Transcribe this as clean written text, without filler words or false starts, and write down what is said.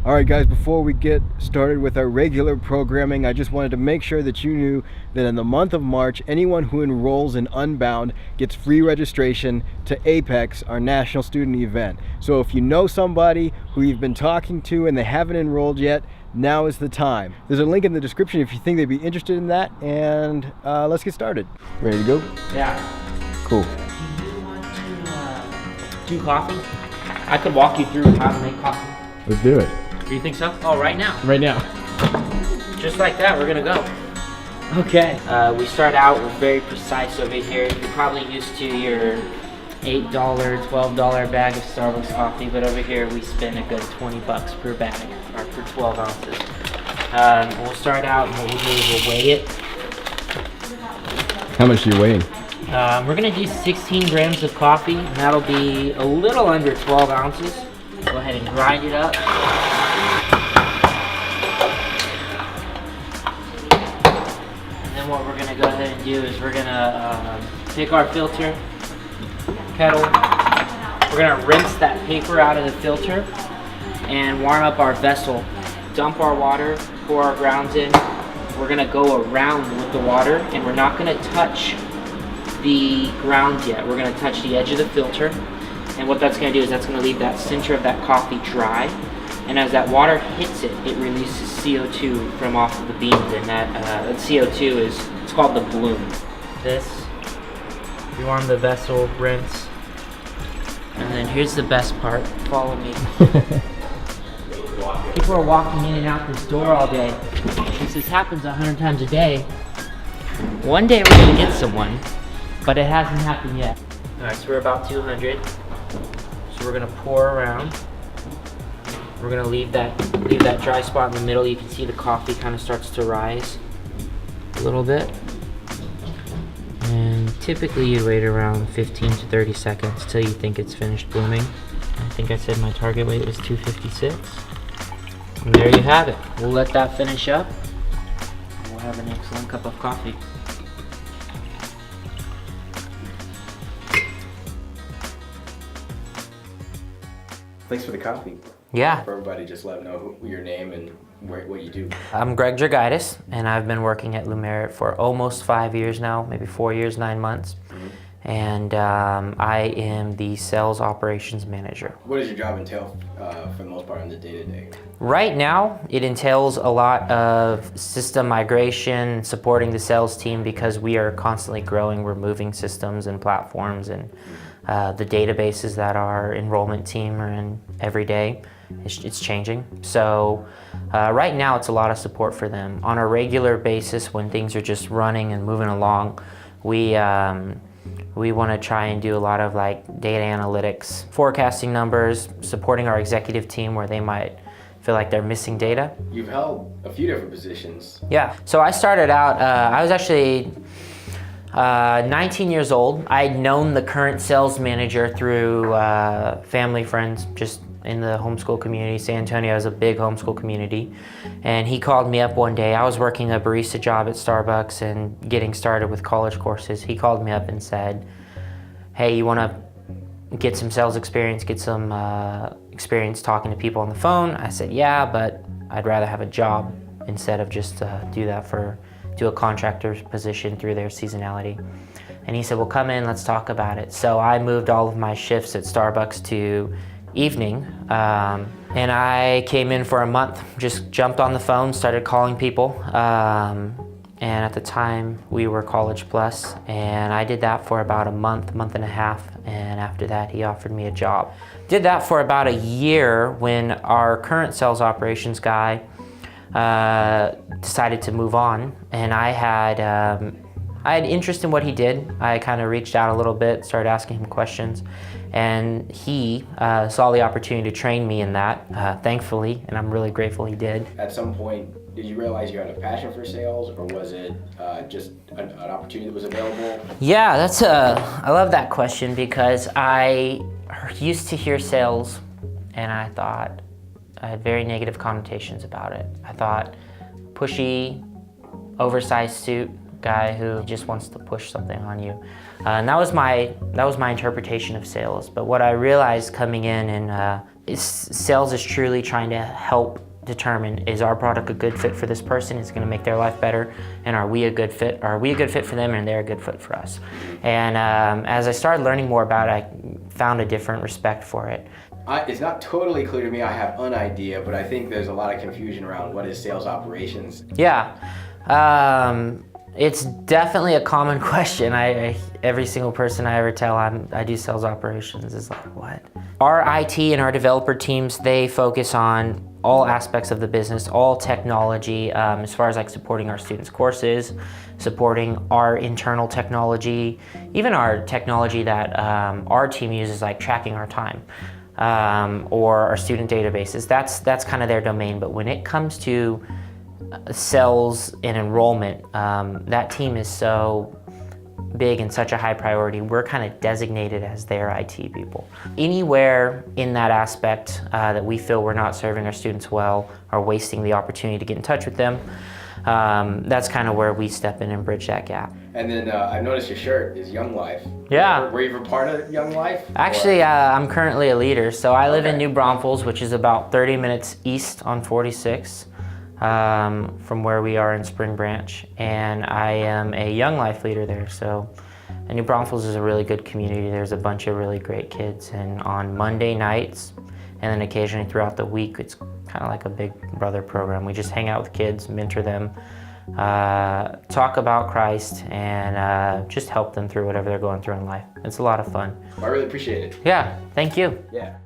All right, guys, before we get started with our regular programming, I just wanted to make sure that you knew that in the month of March, anyone who enrolls in Unbound gets free registration to Apex, our national student event. So if you know somebody who you've been talking to and they haven't enrolled yet, now is the time. There's a link in the description if you think they'd be interested in that, and let's get started. Ready to go? Yeah. Cool. Do you want to do coffee? I could walk you through how to make coffee. Let's do it. Do you think so? Oh, right now. Right now. Just like that, we're gonna go. Okay. We start out, we're very precise over here. You're probably used to your $8, $12 bag of Starbucks coffee, but over here we spend a good 20 bucks per bag, or per 12 ounces. We'll start out and what we'll do is we'll weigh it. How much are you weighing? We're gonna do 16 grams of coffee, and that'll be a little under 12 ounces. Go ahead and grind it up. And then what we're gonna go ahead and do is we're gonna take our filter, kettle. We're gonna rinse that paper out of the filter and warm up our vessel. Dump our water, pour our grounds in. We're gonna go around with the water, and we're not gonna touch the grounds yet. We're gonna touch the edge of the filter. And what that's going to do is that's going to leave that center of that coffee dry. And as that water hits it, it releases CO2 from off of the beans. And that CO2 it's called the bloom. This, you warm the vessel, rinse. And then here's the best part. Follow me. People are walking in and out this door all day. This happens 100 times a day. One day we're going to get someone, but it hasn't happened yet. All right, so we're about 200. So we're gonna pour around. We're gonna leave that dry spot in the middle. You can see the coffee kind of starts to rise a little bit. And typically you'd wait around 15 to 30 seconds till you think it's finished blooming. I think I said my target weight was 256. And there you have it. We'll let that finish up. We'll have an excellent cup of coffee. Thanks for the coffee. Yeah. For everybody, just let them know your name and what you do. I'm Greg Dragaitis, and I've been working at Lumerit for almost 5 years now, maybe 4 years, 9 months. Mm-hmm. And I am the sales operations manager. What does your job entail for the most part on the day-to-day? Right now, it entails a lot of system migration, supporting the sales team because we are constantly growing. We're moving systems and platforms, and the databases that our enrollment team are in every day, it's changing. So right now it's a lot of support for them. On a regular basis, when things are just running and moving along, we want to try and do a lot of like data analytics, forecasting numbers, supporting our executive team where they might feel like they're missing data. You've held a few different positions. Yeah, so I started out, I was actually 19 years old. I'd known the current sales manager through family, friends, just in the homeschool community. San Antonio is a big homeschool community. And he called me up one day. I was working a barista job at Starbucks and getting started with college courses. He called me up and said, hey, you want to get some sales experience, get some experience talking to people on the phone? I said, yeah, but I'd rather have a job instead of just do a contractor's position through their seasonality. And he said, well, come in, let's talk about it. So I moved all of my shifts at Starbucks to evening, and I came in for a month, just jumped on the phone, started calling people. And at the time, we were College Plus, and I did that for about a month and a half, and after that, he offered me a job. Did that for about a year when our current sales operations guy decided to move on, and I had interest in what he did. I kind of reached out a little bit, started asking him questions, and he saw the opportunity to train me in that, thankfully, and I'm really grateful he did. At some point, did you realize you had a passion for sales, or was it just an opportunity that was available? Yeah, I love that question because I used to hear sales, and I thought, I had very negative connotations about it. I thought pushy, oversized suit guy who just wants to push something on you. And that was my interpretation of sales. But what I realized coming in sales is truly trying to help determine, is our product a good fit for this person? Is it going to make their life better? And are we a good fit? Are we a good fit for them and they're a good fit for us? And as I started learning more about it, I found a different respect for it. It's not totally clear to me. I have an idea, but I think there's a lot of confusion around what is sales operations. Yeah, it's definitely a common question. Every single person I ever tell I do sales operations is like, what? Our IT and our developer teams, they focus on all aspects of the business, all technology, as far as like supporting our students' courses, supporting our internal technology, even our technology that our team uses, like tracking our time, or our student databases. That's kind of their domain. But when it comes to sales and enrollment, that team is so big and such a high priority. We're kind of designated as their IT people. Anywhere in that aspect that we feel we're not serving our students well or wasting the opportunity to get in touch with them, that's kind of where we step in and bridge that gap. And then I've noticed your shirt is Young Life. Yeah. Were you ever part of Young Life? Actually, I'm currently a leader. So I live in New Braunfels, which is about 30 minutes east on 46. From where we are in Spring Branch, and I am a Young Life leader there. So New Braunfels is a really good community. There's a bunch of really great kids, and on Monday nights and then occasionally throughout the week, it's kind of like a big brother program. We just hang out with kids, mentor them, talk about Christ, and just help them through whatever they're going through in life. It's a lot of fun. I really appreciate it. Yeah, thank you. Yeah.